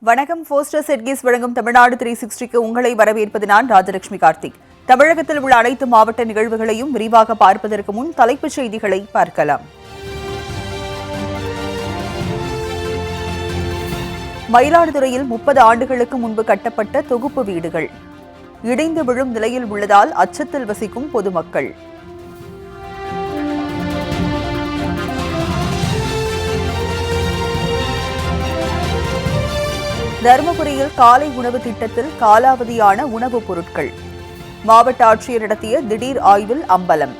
வணக்கம். போஸ்டர் செட்கிஸ் வழங்கும் தமிழ்நாடு 360க்கு உங்களை வரவேற்பது நான் ராஜலட்சுமி கார்த்திக். தமிழகத்தில் உள்ள அனைத்து மாவட்ட நிகழ்வுகளையும் விரிவாக பார்ப்பதற்கு முன் தலைப்புச் செய்திகளை பார்க்கலாம். மயிலாடுதுறையில் 30 ஆண்டுகளுக்கு முன்பு கட்டப்பட்ட தொகுப்பு வீடுகள் இடிந்து விழும் நிலையில் உள்ளதால் அச்சத்தில் வசிக்கும் பொதுமக்கள். தருமபுரியில் காலை உணவு திட்டத்தில் காலாவதியான உணவுப் பொருட்கள். மாவட்ட ஆட்சியர் நடத்திய திடீர் ஆய்வில் அம்பலம்.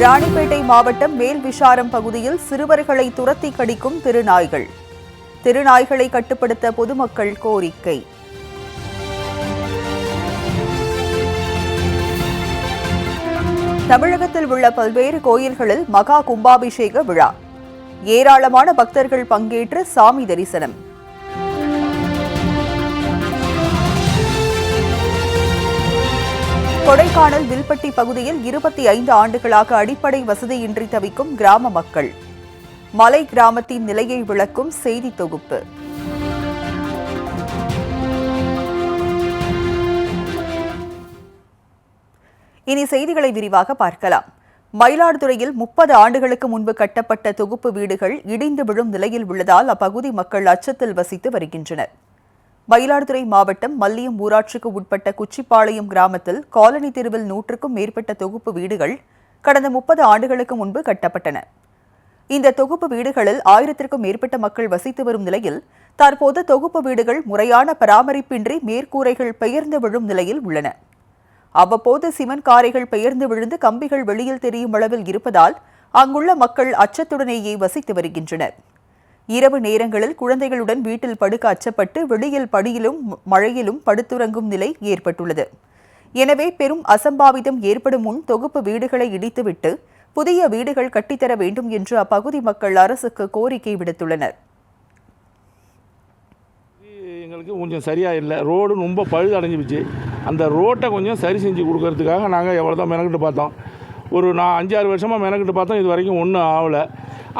ராணிப்பேட்டை மாவட்டம் மேல்விசாரம் பகுதியில் சிறுவர்களை துரத்தி கடிக்கும் திருநாய்கள். திருநாய்களை கட்டுப்படுத்த பொதுமக்கள் கோரிக்கை. தமிழகத்தில் உள்ள பல்வேறு கோயில்களில் மகா கும்பாபிஷேக விழா. ஏராளமான பக்தர்கள் பங்கேற்று சாமி தரிசனம். கொடைக்கானல் வில்பட்டி பகுதியில் 25 ஆண்டுகளாக அடிப்படை வசதியின்றி தவிக்கும் கிராம மக்கள். மலை கிராமத்தின் நிலையை விளக்கும் செய்தி தொகுப்பு. இனி செய்திகளை விரிவாக பார்க்கலாம். மயிலாடுதுறையில் 30 ஆண்டுகளுக்கு முன்பு கட்டப்பட்ட தொகுப்பு வீடுகள் இடிந்து விழும் நிலையில் உள்ளதால் அப்பகுதி மக்கள் அச்சத்தில் வசித்து வருகின்றனர். மயிலாடுதுறை மாவட்டம் மல்லியம் ஊராட்சிக்கு உட்பட்ட குச்சிப்பாளையம் கிராமத்தில் காலனி தெருவில் 100க்கும் மேற்பட்ட தொகுப்பு வீடுகள் கடந்த 30 ஆண்டுகளுக்கு முன்பு கட்டப்பட்டன. இந்த தொகுப்பு வீடுகளில் 1000க்கும் மேற்பட்ட மக்கள் வசித்து வரும் நிலையில் தற்போது தொகுப்பு வீடுகள் முறையான பராமரிப்பின்றி மேற்கூரைகள் பெயர்ந்து விழும் நிலையில் உள்ளன. அவ்வப்போது சிமெண்ட் காரைகள் பெயர்ந்து விழுந்து கம்பிகள் வெளியில் தெரியும் அளவில் இருப்பதால் அங்குள்ள மக்கள் அச்சத்துடனேயே வசித்து வருகின்றனர். இரவு நேரங்களில் குழந்தைகளுடன் வீட்டில் படுக்க அச்சப்பட்டு வெளியில் படியிலும் மழையிலும் படுத்துறங்கும் நிலை ஏற்பட்டுள்ளது. எனவே பெரும் அசம்பாவிதம் ஏற்படும் முன் தொகுப்பு வீடுகளை இடித்துவிட்டு புதிய வீடுகள் கட்டித்தர வேண்டும் என்று அப்பகுதி மக்கள் அரசுக்கு கோரிக்கை விடுத்துள்ளனர். எங்களுக்கு கொஞ்சம் சரியாக இல்லை, ரோடு ரொம்ப பழுது அடைஞ்சிருச்சு. அந்த ரோட்டை கொஞ்சம் சரி செஞ்சு கொடுக்கறதுக்காக நாங்கள் எவ்வளோ தான் மெனக்கிட்டு பார்த்தோம். ஒரு 5-6 வருஷமாக மெனக்கிட்டு பார்த்தோம், இது வரைக்கும் ஒன்றும் ஆகலை.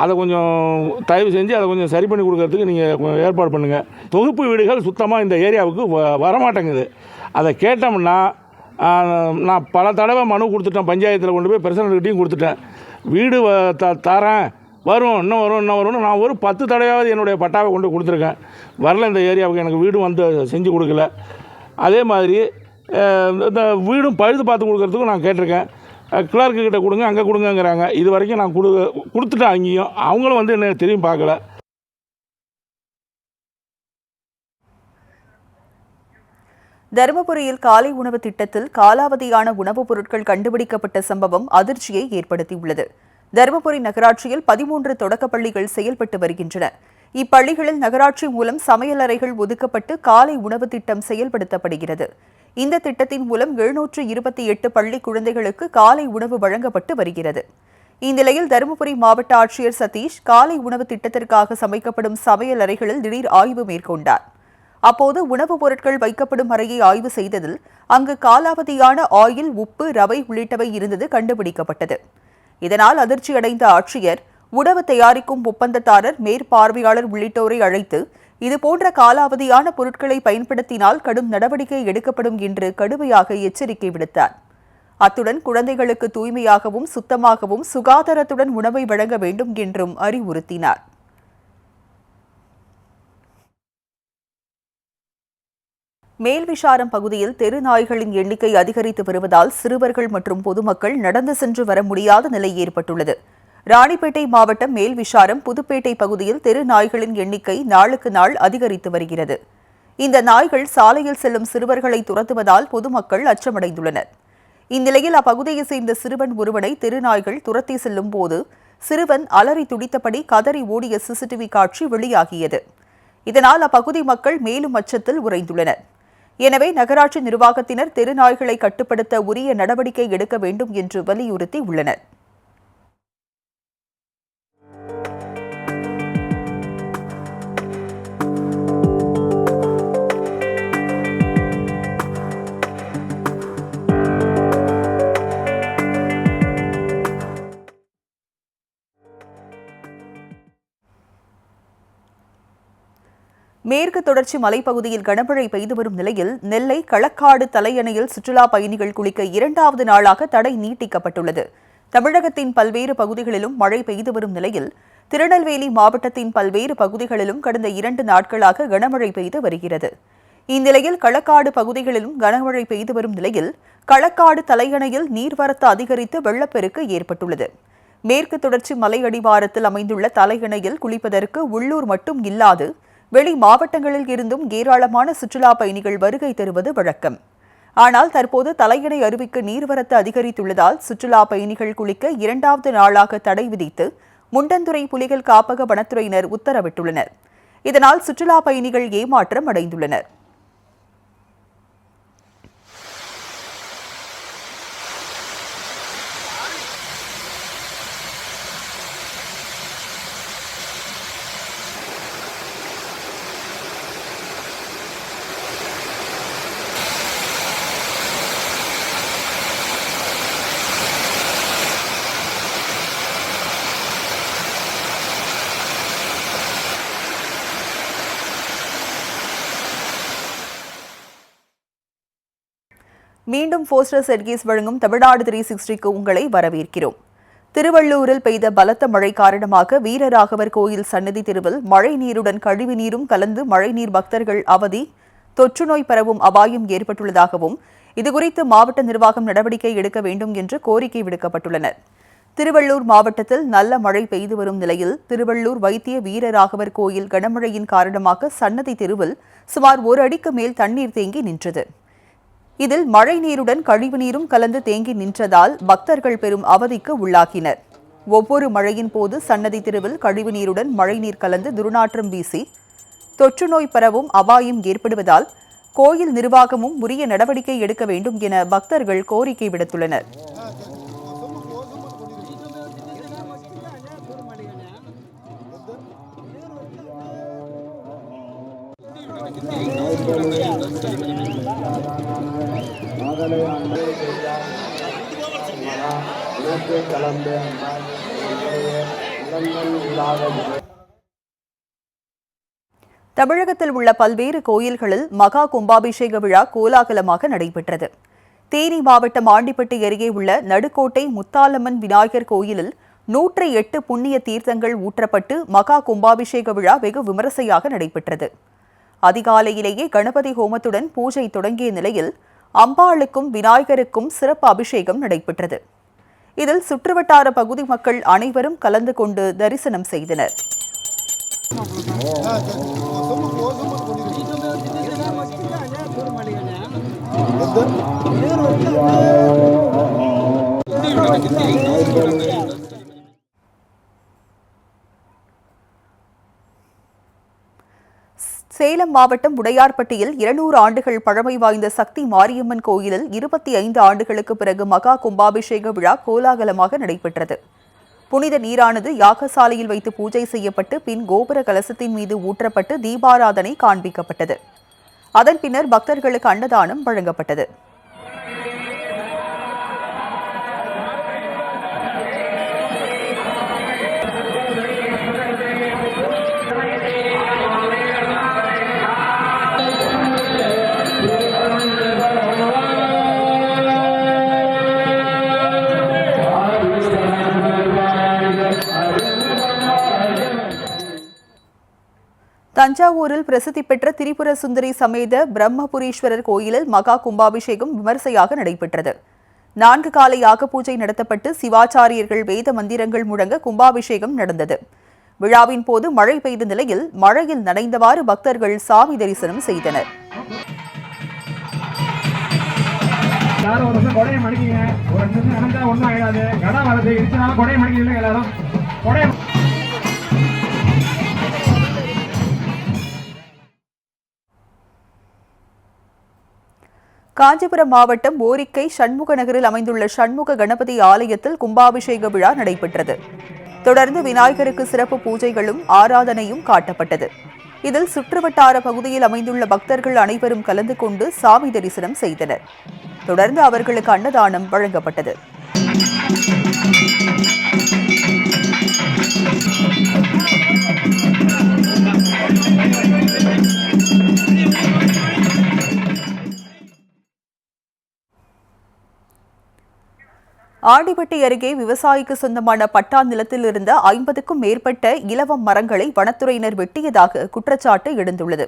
அதை கொஞ்சம் தயவு செஞ்சு அதை கொஞ்சம் சரி பண்ணி கொடுக்கறதுக்கு நீங்கள் ஏற்பாடு பண்ணுங்கள். தொகுப்பு வீடுகள் சுத்தமாக இந்த ஏரியாவுக்கு வரமாட்டேங்குது. அதை கேட்டோம்னா நான் பல தடவை மனு கொடுத்துட்டேன், பஞ்சாயத்தில் கொண்டு போய் பிரசிடண்ட்கிட்டையும் கொடுத்துட்டேன். வீடு தரேன், இன்னும் வரும்னு நான் ஒரு 10 தடவையாவது என்னுடைய பட்டாவை கொண்டு கொடுத்துருக்கேன். வரல இந்த ஏரியாவுக்கு, எனக்கு வீடு வந்து செஞ்சு கொடுக்கல. அதே மாதிரி இந்த வீடும் பழுது பார்த்து கொடுக்கறதுக்கும் நான் கேட்டிருக்கேன். கிளர்க்கிட்ட கொடுங்க, அங்கே கொடுங்கங்கிறாங்க. இது வரைக்கும் நான் கொடுத்துட்டேன் அங்கேயும், அவங்களும் வந்து என்ன தெரியும் பார்க்கல. தருமபுரியில் காலை உணவு திட்டத்தில் காலாவதியான உணவுப் பொருட்கள் கண்டுபிடிக்கப்பட்ட சம்பவம் அதிர்ச்சியை ஏற்படுத்தியுள்ளது. தருமபுரி நகராட்சியில் 13 தொடக்கப்பள்ளிகள் செயல்பட்டு வருகின்றன. இப்பள்ளிகளில் நகராட்சி மூலம் சமையலறைகள் ஒதுக்கப்பட்டு காலை உணவு திட்டம் செயல்படுத்தப்படுகிறது. இந்த திட்டத்தின் மூலம் 728 பள்ளி குழந்தைகளுக்கு காலை உணவு வழங்கப்பட்டு வருகிறது. இந்நிலையில் தருமபுரி மாவட்ட ஆட்சியர் சதீஷ் காலை உணவு திட்டத்திற்காக சமைக்கப்படும் சமையலறைகளில் திடீர் ஆய்வு மேற்கொண்டார். அப்போது உணவுப் பொருட்கள் வைக்கப்படும் அறையை ஆய்வு செய்ததில் அங்கு காலாவதியான ஆயில், உப்பு, ரவை உள்ளிட்டவை இருந்தது கண்டுபிடிக்கப்பட்டது. இதனால் அதிர்ச்சியடைந்த ஆட்சியர் உணவு தயாரிக்கும் ஒப்பந்ததாரர், மேற்பார்வையாளர் உள்ளிட்டோரை அழைத்து இதுபோன்ற காலாவதியான பொருட்களை பயன்படுத்தினால் கடும் நடவடிக்கை எடுக்கப்படும் என்று கடுமையாக எச்சரிக்கை விடுத்தார். அத்துடன் குழந்தைகளுக்கு தூய்மையாகவும் சுத்தமாகவும் சுகாதாரத்துடன் உணவை வழங்க வேண்டும் என்றும் அறிவுறுத்தினார். மேல்விசாரம் பகுதியில் தெருநாய்களின் எண்ணிக்கை அதிகரித்து வருவதால் சிறுவர்கள் மற்றும் பொதுமக்கள் நடந்து சென்று வர முடியாத நிலை ஏற்பட்டுள்ளது. ராணிப்பேட்டை மாவட்டம் மேல்விசாரம் புதுப்பேட்டை பகுதியில் தெருநாய்களின் எண்ணிக்கை நாளுக்கு நாள் அதிகரித்து வருகிறது. இந்த நாய்கள் சாலையில் செல்லும் சிறுவர்களை துரத்துவதால் பொதுமக்கள் அச்சமடைந்துள்ளனர். இந்நிலையில் அப்பகுதியை சேர்ந்த சிறுவன் ஒருவனை தெருநாய்கள் துரத்தி செல்லும் போது சிறுவன் அலறி துடித்தபடி கதறி ஓடிய சிசிடிவி காட்சி வெளியாகியது. இதனால் அப்பகுதி மக்கள் மேலும் அச்சத்தில் உறைந்துள்ளனர். எனவே நகராட்சி நிர்வாகத்தினர் தெருநாய்களை கட்டுப்படுத்த உரிய நடவடிக்கை எடுக்க வேண்டும் என்று வலியுறுத்தி உள்ளனர். மேற்கு தொடர்ச்சி மலைப்பகுதியில் கனமழை பெய்து வரும் நிலையில் நெல்லை களக்காடு தலையணையில் சுற்றுலா பயணிகள் குளிக்க 2வது நாளாக தடை நீட்டிக்கப்பட்டுள்ளது. தமிழகத்தின் பல்வேறு பகுதிகளிலும் மழை பெய்து வரும் நிலையில் திருநெல்வேலி மாவட்டத்தின் பல்வேறு பகுதிகளிலும் கடந்த 2 நாட்களாக கனமழை பெய்து வருகிறது. இந்நிலையில் களக்காடு பகுதிகளிலும் கனமழை பெய்து வரும் நிலையில் களக்காடு தலையணையில் நீர்வரத்து அதிகரித்து வெள்ளப்பெருக்கு ஏற்பட்டுள்ளது. மேற்கு தொடர்ச்சி மலை அடிவாரத்தில் அமைந்துள்ள தலையணையில் குளிப்பதற்கு உள்ளூர் மட்டும் இல்லாது வெளி மாவட்டங்களில் இருந்தும் ஏராளமான சுற்றுலா பயணிகள் வருகை தருவது வழக்கம். ஆனால் தற்போது தலையணை அருவிக்கு நீர்வரத்து அதிகரித்துள்ளதால் சுற்றுலா பயணிகள் குளிக்க 2வது நாளாக தடை விதித்து முண்டந்துறை புலிகள் காப்பக வனத்துறையினர் உத்தரவிட்டுள்ளனர். இதனால் சுற்றுலா பயணிகள் ஏமாற்றம் அடைந்துள்ளனர். மீண்டும் போஸ்டர் செர்கீஸ் வழங்கும் தமிழ்நாடு 360க்கு உங்களை வரவேற்கிறோம். திருவள்ளூரில் பெய்த பலத்த மழை காரணமாக வீரராகவர் கோயில் சன்னதி தெருவில் மழை நீருடன் கழிவு நீரும் கலந்து மழைநீர் பக்தர்கள் அவதி, தொற்றுநோய் பரவும் அபாயம் ஏற்பட்டுள்ளதாகவும் இதுகுறித்து மாவட்ட நிர்வாகம் நடவடிக்கை எடுக்க வேண்டும் என்று கோரிக்கை விடுக்கப்பட்டுள்ளனர். திருவள்ளூர் மாவட்டத்தில் நல்ல மழை பெய்து வரும் நிலையில் திருவள்ளூர் வைத்திய வீரராகவர் கோயில் கனமழையின் காரணமாக சன்னதி தெருவில் சுமார் 1 அடிக்கு மேல் தண்ணீர் தேங்கி நின்றது. இதில் மழை நீருடன் கழிவு நீரும் கலந்து தேங்கி நின்றதால் பக்தர்கள் பெரும் அவதிக்கு உள்ளாகினர். ஒவ்வொரு மழையின் போது சன்னதி தெருவில் கழிவு நீருடன் மழைநீர் கலந்து துர்நாற்றம் வீசி தொற்றுநோய் பரவும் அபாயம் ஏற்படுவதால் கோயில் நிர்வாகமும் உரிய நடவடிக்கை எடுக்க வேண்டும் என பக்தர்கள் கோரிக்கை விடுத்துள்ளனர். தமிழகத்தில் உள்ள பல்வேறு கோயில்களில் மகா கும்பாபிஷேக விழா கோலாகலமாக நடைபெற்றது. தேனி மாவட்டம் ஆண்டிப்பட்டி அருகே உள்ள நடுக்கோட்டை முத்தாலம்மன் விநாயகர் கோயிலில் 108 புண்ணிய தீர்த்தங்கள் ஊற்றப்பட்டு மகா கும்பாபிஷேக விழா வெகு விமரிசையாக நடைபெற்றது. அதிகாலையிலேயே கணபதி ஹோமத்துடன் பூஜை தொடங்கிய நிலையில் அம்பாளுக்கும் விநாயகருக்கும் சிறப்பு அபிஷேகம் நடைபெற்றது. இதில் சுற்றுவட்டார பகுதி மக்கள் அனைவரும் கலந்து கொண்டு தரிசனம் செய்தனர். சேலம் மாவட்டம் உடையார்பட்டியில் 200 ஆண்டுகள் பழமை வாய்ந்த சக்தி மாரியம்மன் கோயிலில் 25 ஆண்டுகளுக்கு பிறகு மகா கும்பாபிஷேக விழா கோலாகலமாக நடைபெற்றது. புனித நீரானது யாகசாலையில் வைத்து பூஜை செய்யப்பட்டு பின் கோபுர கலசத்தின் மீது ஊற்றப்பட்டு தீபாராதனை காண்பிக்கப்பட்டது. அதன் பின்னர் பக்தர்களுக்கு அன்னதானம் வழங்கப்பட்டது. தஞ்சாவூரில் பிரசித்தி பெற்ற திரிபுர சுந்தரி சமேத பிரம்மபுரீஸ்வரர் கோயிலில் மகா கும்பாபிஷேகம் விமரிசையாக நடைபெற்றது. 4 கால யாக பூஜை நடத்தப்பட்டு சிவாச்சாரியர்கள் வேத மந்திரங்கள் முழங்க கும்பாபிஷேகம் நடந்தது. விழாவின் போது மழை பெய்த நிலையில் மழையில் நனைந்தவாறு பக்தர்கள் சாமி தரிசனம் செய்தனர். காஞ்சிபுரம் மாவட்டம் ஓரிக்கை சண்முக நகரில் அமைந்துள்ள சண்முக கணபதி ஆலயத்தில் கும்பாபிஷேக விழா நடைபெற்றது. தொடர்ந்து விநாயகருக்கு சிறப்பு பூஜைகளும் ஆராதனையும் காட்டப்பட்டது. இதில் சுற்றுவட்டார பகுதியில் அமைந்துள்ள பக்தர்கள் அனைவரும் கலந்து கொண்டு சாமி தரிசனம் செய்தனர். தொடர்ந்து அவர்களுக்கு அன்னதானம் வழங்கப்பட்டது. ஆண்டிப்பட்டி அருகே விவசாயிக்கு சொந்தமான பட்டா நிலத்தில் இருந்த 50க்கும் மேற்பட்ட இலவம் மரங்களை வனத்துறையினர் வெட்டியதாக குற்றச்சாட்டு எழுந்துள்ளது.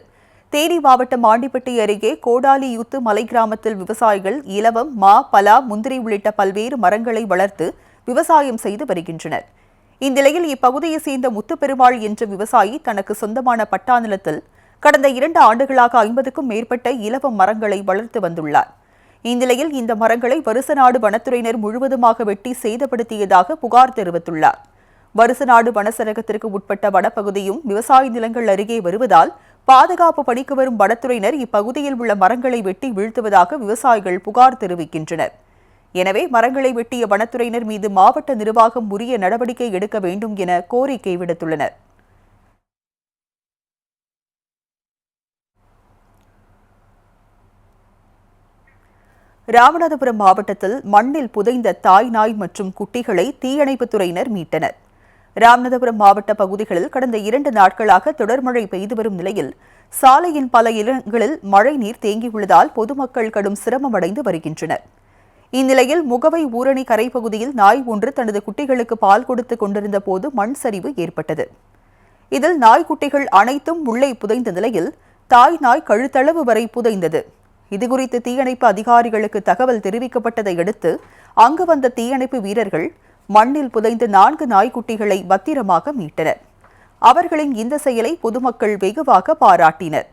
தேனி மாவட்டம் ஆண்டிப்பட்டி அருகே கோடாலியூத்து மலை கிராமத்தில் விவசாயிகள் இலவம், மா, பலா, முந்திரி உள்ளிட்ட பல்வேறு மரங்களை வளர்த்து விவசாயம் செய்து வருகின்றனர். இந்நிலையில் இப்பகுதியைச் சேர்ந்த முத்துப்பெருமாள் என்ற விவசாயி தனக்கு சொந்தமான பட்டா நிலத்தில் கடந்த 2 ஆண்டுகளாக 50க்கும் மேற்பட்ட இலவம் மரங்களை வளர்த்து வந்துள்ளார். இந்நிலையில் இந்த மரங்களை வருசநாடு வனத்துறையினர் முழுவதுமாக வெட்டி சேதப்படுத்தியதாக புகார் தெரிவித்துள்ளார். வருசநாடு வனச்சரகத்திற்கு உட்பட்ட வனப்பகுதியும் விவசாய நிலங்கள் அருகே வருவதால் பாதுகாப்பு பணிக்கு வரும் வனத்துறையினர் இப்பகுதியில் உள்ள மரங்களை வெட்டி வீழ்த்துவதாக விவசாயிகள் புகார் தெரிவிக்கின்றனர். எனவே மரங்களை வெட்டிய வனத்துறையினர் மீது மாவட்ட நிர்வாகம் உரிய நடவடிக்கை எடுக்க வேண்டும் என கோரிக்கை விடுத்துள்ளனர். ராமநாதபுரம் மாவட்டத்தில் மண்ணில் புதைந்த தாய், நாய் மற்றும் குட்டிகளை தீயணைப்புத் துறையினர் மீட்டனர். ராமநாதபுரம் மாவட்ட பகுதிகளில் கடந்த 2 நாட்களாக தொடர் மழை பெய்து வரும் நிலையில் சாலையின் பல இடங்களில் மழை நீர் தேங்கியுள்ளதால் பொதுமக்கள் கடும் சிரமமடைந்து வருகின்றனர். இந்நிலையில் முகவை ஊரணி கரை பகுதியில் நாய் ஒன்று தனது குட்டிகளுக்கு பால் கொடுத்துக் கொண்டிருந்த போது மண் சரிவு ஏற்பட்டது. இதில் நாய்க்குட்டிகள் அனைத்தும் உள்ளே புதைந்த நிலையில் தாய் நாய் கழுத்தளவு வரை புதைந்தது. இதுகுறித்து தீயணைப்பு அதிகாரிகளுக்கு தகவல் தெரிவிக்கப்பட்டதை அடுத்து அங்கு வந்த தீயணைப்பு வீரர்கள் மண்ணில் புதைந்த 4 நாய்க்குட்டிகளை பத்திரமாக மீட்டனர். அவர்களின் இந்த செயலை பொதுமக்கள் வெகுவாக பாராட்டினர்.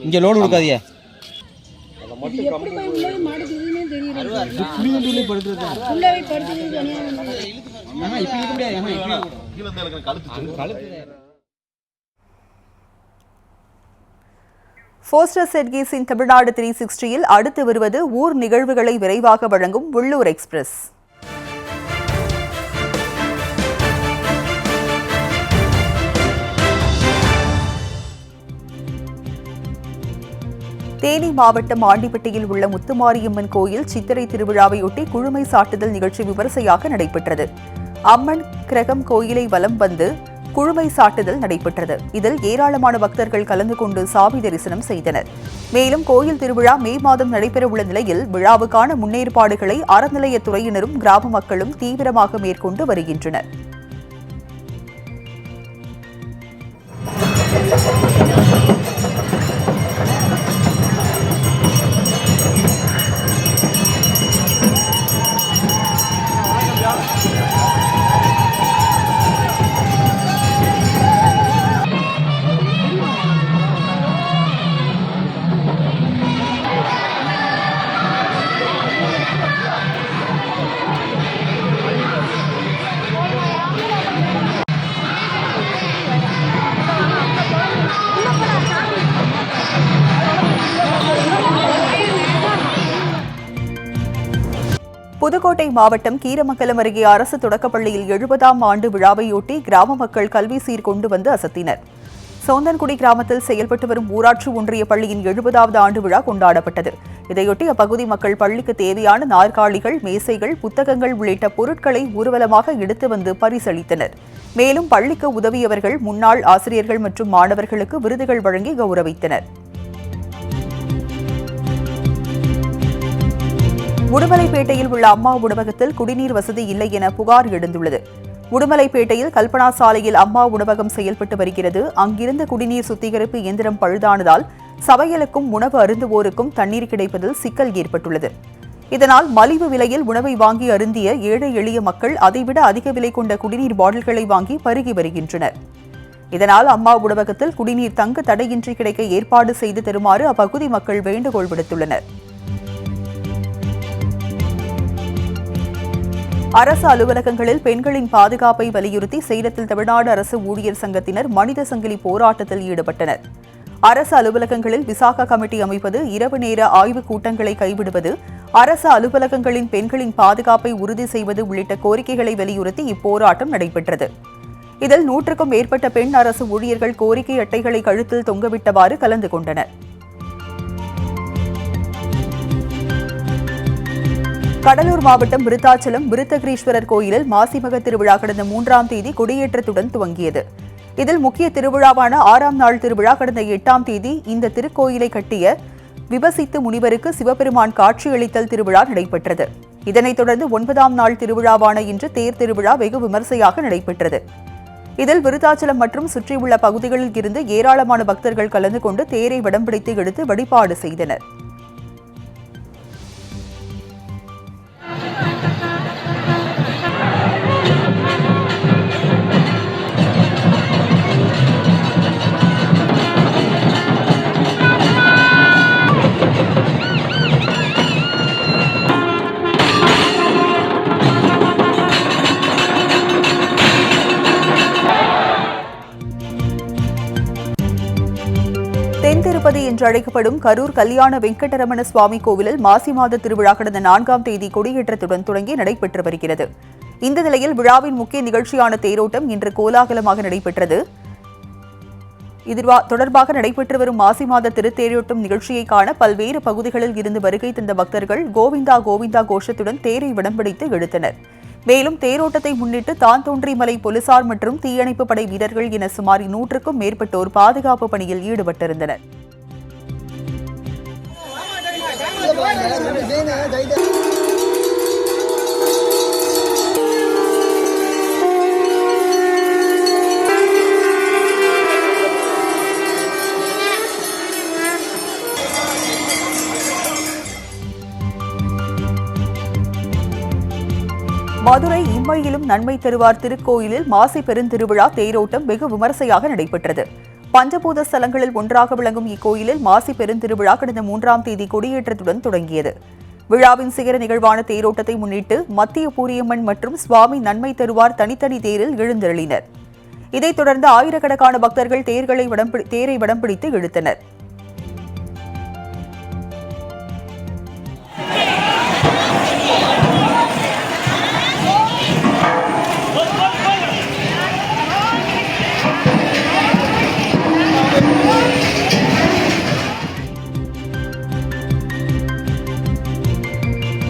இங்க லோடு கொடுக்காதீங்க. போஸ்டர் செட்கேஸின் தமிழ்நாடு 360யில் அடுத்து வருவது ஊர் நிகழ்வுகளை விரைவாக வழங்கும் உள்ளூர் எக்ஸ்பிரஸ். தேனி மாவட்டம் ஆண்டிப்பட்டியில் உள்ள முத்துமாரியம்மன் கோயில் சித்திரை திருவிழாவையொட்டி குழுமை சாட்டுதல் நிகழ்ச்சி விமரிசையாக நடைபெற்றது. அம்மன் கிரகம் கோயிலை வலம் வந்து குழுமை சாட்டுதல் நடைபெற்றது. இதில் ஏராளமான பக்தர்கள் கலந்து கொண்டு சாமி தரிசனம் செய்தனர். மேலும் கோயில் திருவிழா மே மாதம் நடைபெறவுள்ள நிலையில் விழாவுக்கான முன்னேற்பாடுகளை அறநிலையத்துறையினரும் கிராம மக்களும் தீவிரமாக மேற்கொண்டு வருகின்றனர். புதுக்கோட்டை மாவட்டம் கீரமங்கலம் அருகே அரசு தொடக்கப்பள்ளியில் 70ஆம் ஆண்டு விழாவையொட்டி கிராம மக்கள் கல்வி சீர்கொண்டு வந்து அசத்தினர். சோந்தன்குடி கிராமத்தில் செயல்பட்டு வரும் ஊராட்சி ஒன்றிய பள்ளியின் 70வது ஆண்டு விழா கொண்டாடப்பட்டது. இதையொட்டி அப்பகுதி மக்கள் பள்ளிக்கு தேவையான நாற்காலிகள், மேசைகள், புத்தகங்கள் உள்ளிட்ட பொருட்களை ஊர்வலமாக எடுத்து வந்து பரிசளித்தனர். மேலும் பள்ளிக்கு உதவியவர்கள், முன்னாள் ஆசிரியர்கள் மற்றும் மாணவர்களுக்கு விருதுகள் வழங்கி கௌரவித்தனர். உடுமலைப்பேட்டையில் உள்ள அம்மா உணவகத்தில் குடிநீர் வசதி இல்லை என புகார் எழுந்துள்ளது. உடுமலைப்பேட்டையில் கல்பனா சாலையில் அம்மா உணவகம் செயல்பட்டு வருகிறது. அங்கிருந்த குடிநீர் சுத்திகரிப்பு இயந்திரம் பழுதானதால் சமையலுக்கும் உணவு அருந்துவோருக்கும் தண்ணீர் கிடைப்பதில் சிக்கல் ஏற்பட்டுள்ளது. இதனால் மலிவு விலையில் உணவை வாங்கி அருந்திய ஏழை எளிய மக்கள் அதைவிட அதிக விலை கொண்ட குடிநீர் பாட்டில்களை வாங்கி பருகி வருகின்றனர். இதனால் அம்மா உணவகத்தில் குடிநீர் தங்கு தடையின்றி கிடைக்க ஏற்பாடு செய்து தருமாறு அப்பகுதி மக்கள் வேண்டுகோள் விடுத்துள்ளனர். அரசு அலுவலகங்களில் பெண்களின் பாதுகாப்பை வலியுறுத்தி சேலத்தில் தமிழ்நாடு அரசு ஊழியர் சங்கத்தினர் மனித சங்கிலி போராட்டத்தில் ஈடுபட்டனர். அரசு அலுவலகங்களில் விசாகா கமிட்டி அமைப்பது, இரவு நேர ஆய்வுக் கூட்டங்களை கைவிடுவது, அரசு அலுவலகங்களின் பெண்களின் பாதுகாப்பை உறுதி செய்வது உள்ளிட்ட கோரிக்கைகளை வலியுறுத்தி இப்போராட்டம் நடைபெற்றது. இதில் 100க்கும் மேற்பட்ட பெண் அரசு ஊழியர்கள் கோரிக்கை அட்டைகளை கழுத்தில் தொங்கவிட்டவாறு கலந்து கொண்டனர். கடலூர் மாவட்டம் விருத்தாச்சலம் விருத்தகிரீஸ்வரர் கோயிலில் மாசிமக திருவிழா கடந்த 3ஆம் தேதி கொடியேற்றத்துடன் துவங்கியது. இதில் முக்கிய திருவிழாவான 6ஆம் நாள் திருவிழா கடந்த 8ஆம் தேதி இந்த திருக்கோயிலை கட்டிய விபசித்து முனிவருக்கு சிவபெருமான் காட்சியளித்தல் திருவிழா நடைபெற்றது. இதனைத் தொடர்ந்து 9ஆம் நாள் திருவிழாவான இன்று தேர் திருவிழா வெகு விமர்சையாக நடைபெற்றது. இதில் விருத்தாச்சலம் மற்றும் சுற்றியுள்ள பகுதிகளில் இருந்து ஏராளமான பக்தர்கள் கலந்து கொண்டு தேரை வடம் பிடித்து எடுத்து வழிபாடு செய்தனர். தென் திருப்பதி என்று அழைக்கப்படும் கரூர் கல்யாண வெங்கடரமண சுவாமி கோவிலில் மாசி மாத திருவிழா கடந்த 4ஆம் தேதி கொடியேற்றத்துடன் தொடங்கி நடைபெற்று வருகிறது. இந்த நிலையில் விழாவின் முக்கிய நிகழ்ச்சியான தேரோட்டம் இன்று கோலாகலமாக நடைபெற்றது. இது தொடர்பாக நடைபெற்று வரும் மாசி மாத திருத்தேரோட்டம் நிகழ்ச்சியை காண பல்வேறு பகுதிகளில் இருந்து வருகை தந்த பக்தர்கள் கோவிந்தா கோவிந்தா கோஷத்துடன் தேரை வடம் பிடித்து இழுத்தனர். மேலும் தேரோட்டத்தை முன்னிட்டு தான்தோன்றிமலை போலீசார் மற்றும் தீயணைப்பு படை வீரர்கள் என சுமார் 100க்கும் மேற்பட்டோர் பாதுகாப்பு பணியில் ஈடுபட்டிருந்தனர். மதுரை இம்மையிலும் நன்மை தருவார் திருக்கோயிலில் மாசி பெருந்திருவிழா தேரோட்டம் வெகு விமர்சையாக நடைபெற்றது. பஞ்சபூத ஸ்தலங்களில் ஒன்றாக விளங்கும் இக்கோயிலில் மாசி பெருந்திருவிழா கடந்த 3ஆம் தேதி கொடியேற்றத்துடன் தொடங்கியது. விழாவின் சிகர நிகழ்வான தேரோட்டத்தை முன்னிட்டு மத்திய பூரியம்மன் மற்றும் சுவாமி நன்மை தருவார் தனித்தனி தேரில் எழுந்தருளினர். இதைத் தொடர்ந்து ஆயிரக்கணக்கான பக்தர்கள் தேரை வடம் பிடித்து இழுத்தனர்.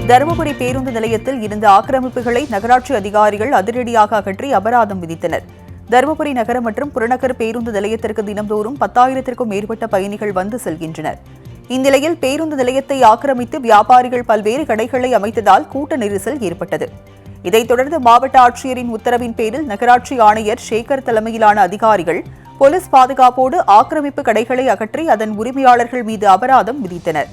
தருமபுரி பேருந்து நிலையத்தில் இருந்த ஆக்கிரமிப்புகளை நகராட்சி அதிகாரிகள் அதிரடியாக அகற்றி அபராதம் விதித்தனர். தருமபுரி நகர மற்றும் புறநகர் பேருந்து நிலையத்திற்கு தினந்தோறும் 10,000க்கும் மேற்பட்ட பயணிகள் வந்து செல்கின்றனர். இந்நிலையில் பேருந்து நிலையத்தை ஆக்கிரமித்து வியாபாரிகள் பல்வேறு கடைகளை அமைத்ததால் கூட்ட நெரிசல் ஏற்பட்டது. இதைத் தொடர்ந்து மாவட்ட ஆட்சியரின் உத்தரவின் பேரில் நகராட்சி ஆணையர் சேகர் தலைமையிலான அதிகாரிகள் போலீஸ் பாதுகாப்போடு ஆக்கிரமிப்பு கடைகளை அகற்றி அதன் உரிமையாளர்கள் மீது அபராதம் விதித்தனர்.